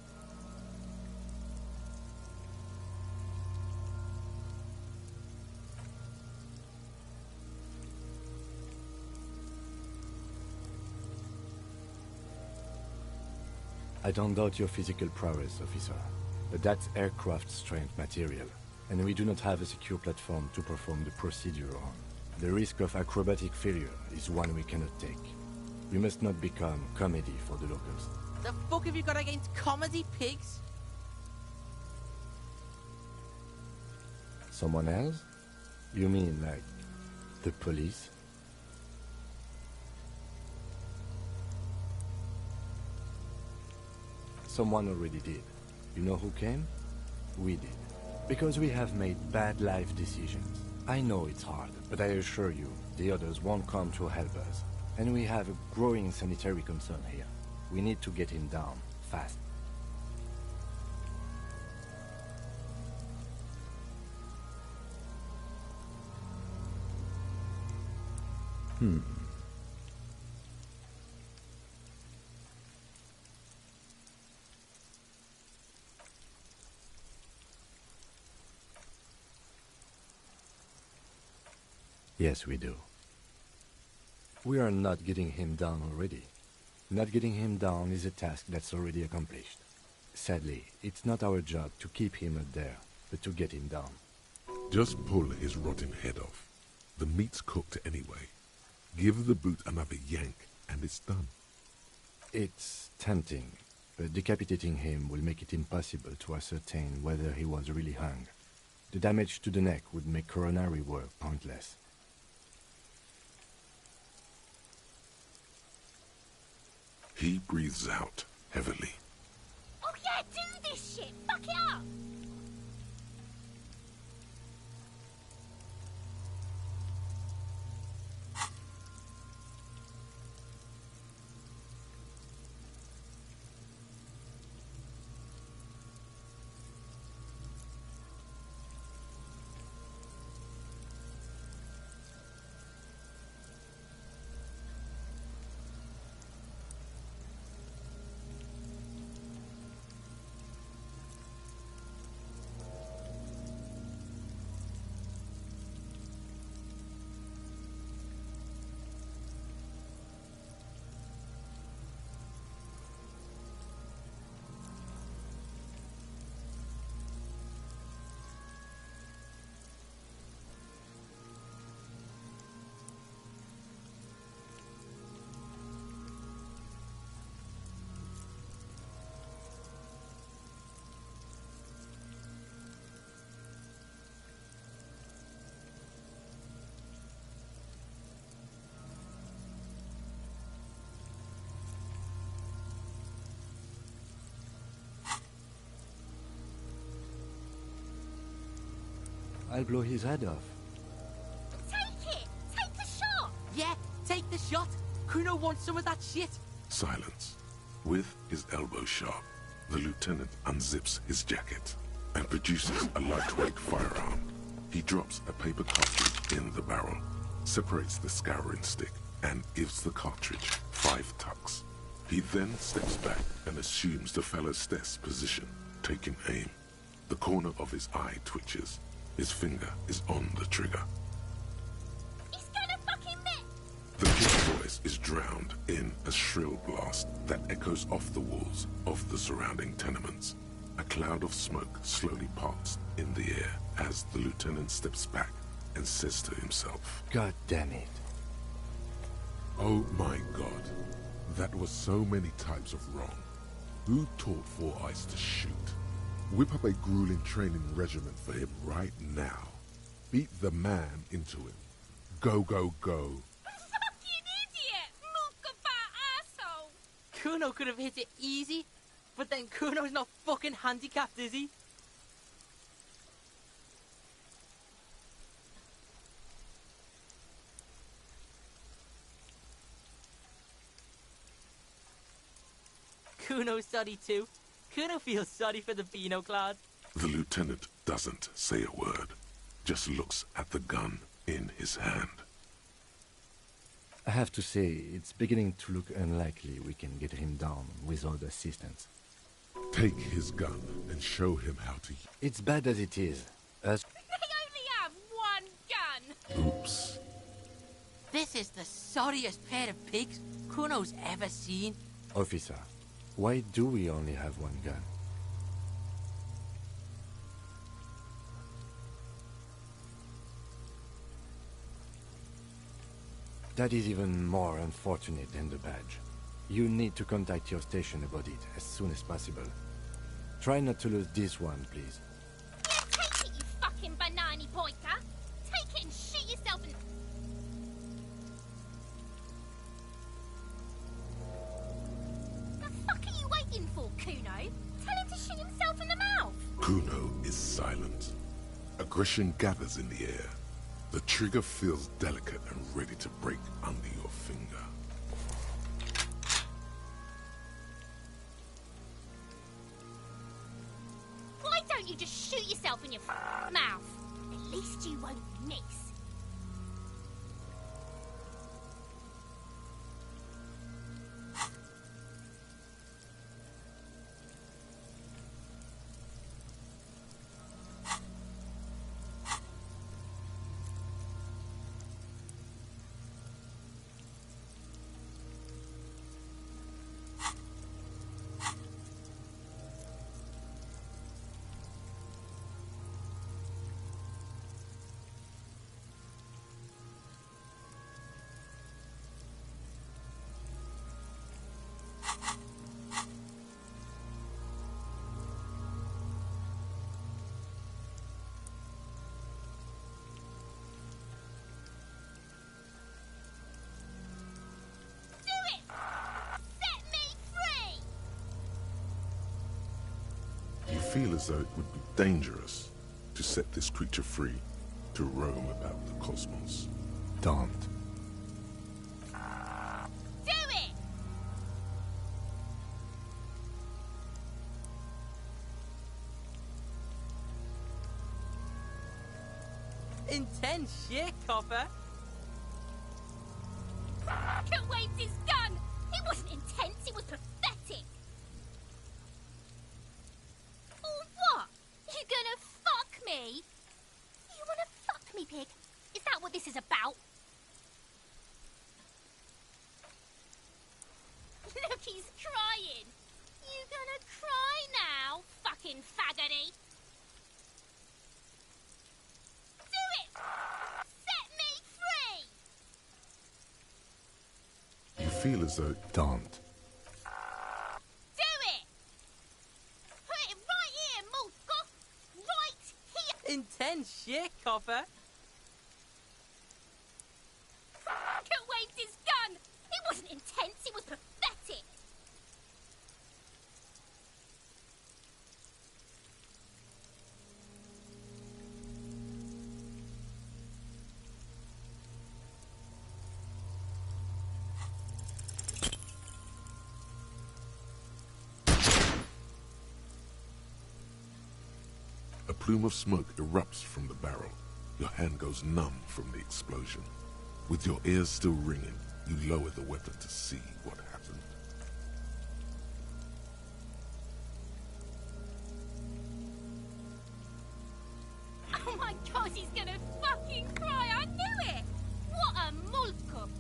I don't doubt your physical prowess, officer, but that's aircraft strength material, and we do not have a secure platform to perform the procedure on. The risk of acrobatic failure is one we cannot take. We must not become comedy for the locals. The fuck have you got against comedy, pigs? Someone else? You mean like the police? Someone already did. You know who came? We did. Because we have made bad life decisions. I know it's hard, but I assure you, the others won't come to help us. And we have a growing sanitary concern here. We need to get him down, fast. Yes, we do. We are not getting him down already. Not getting him down is a task that's already accomplished. Sadly, it's not our job to keep him up there, but to get him down. Just pull his rotten head off. The meat's cooked anyway. Give the boot another yank, and it's done. It's tempting, but decapitating him will make it impossible to ascertain whether he was really hung. The damage to the neck would make coronary work pointless. He breathes out heavily. Oh yeah, do this shit! Fuck it up! I'll blow his head off. Take it! Take the shot! Yeah, take the shot. Kuno wants some of that shit. Silence. With his elbow sharp, the lieutenant unzips his jacket and produces a lightweight firearm. He drops a paper cartridge in the barrel, separates the scouring stick, and gives the cartridge 5 tucks. He then steps back and assumes the fellow's desk position, taking aim. The corner of his eye twitches. His finger is on the trigger. He's gonna fucking miss! The kid's voice is drowned in a shrill blast that echoes off the walls of the surrounding tenements. A cloud of smoke slowly parts in the air as the lieutenant steps back and says to himself, God damn it. "Oh my God, that was so many types of wrong. Who taught Four Eyes to shoot? Whip up a grueling training regimen for him right now. Beat the man into him. Go, go, go." Fucking idiot! Mookabat asshole! Kuno could have hit it easy, but then Kuno's not fucking handicapped, is he? Kuno's sorry too. Kuno feels sorry for the Beano Cloud. The lieutenant doesn't say a word, just looks at the gun in his hand. I have to say, it's beginning to look unlikely we can get him down without assistance. Take his gun and show him how to It's bad as it is. Us They only have one gun! Oops. This is the sorriest pair of pigs Kuno's ever seen. Officer, why do we only have one gun? That is even more unfortunate than the badge. You need to contact your station about it as soon as possible. Try not to lose this one, please. Yeah, take it, you fucking banani pointer! Take it and shoot yourself in... The fuck are you waiting for, Kuno? Tell him to shoot himself in the mouth! Kuno is silent. Aggression gathers in the air. The trigger feels delicate and ready to break under your finger. Why don't you just shoot yourself in your mouth? At least you won't miss. You feel as though it would be dangerous to set this creature free to roam about the cosmos. Don't. Do it! Intense shit, copper. Rocket waved his gun! It wasn't intense, it was pathetic! Or what? You gonna fuck me? You wanna fuck me, pig? Is that what this is about? Look, he's crying! You gonna cry now, fucking faggoty? Do it! Set me free! You feel as though Don't. Do it! Put it right here, Mulska! Right here! Intense shit, copper. Rocket waved his gun! It wasn't intense, it was pathetic! A plume of smoke erupts from the barrel. Your hand goes numb from the explosion. With your ears still ringing, you lower the weapon to see what happened. Oh my god, he's gonna fucking cry! I knew it! What a mulkum!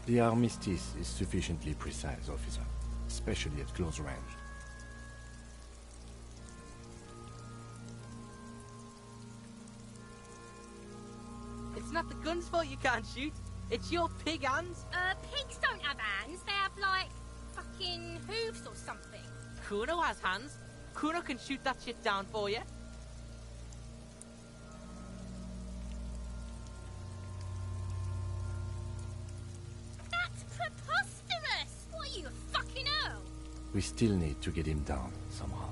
The armistice is sufficiently precise, officer, especially at close range. It's not the gun's fault you can't shoot. It's your pig hands. Pigs don't have hands. They have, like, fucking hooves or something. Kuno has hands. Kuno can shoot that shit down for you. That's preposterous! What are you, a fucking earl? We still need to get him down, somehow.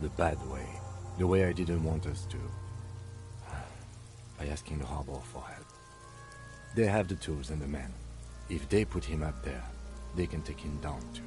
The bad way. The way I didn't want us to. By asking the harbor for help. They have the tools and the men. If they put him up there, they can take him down too.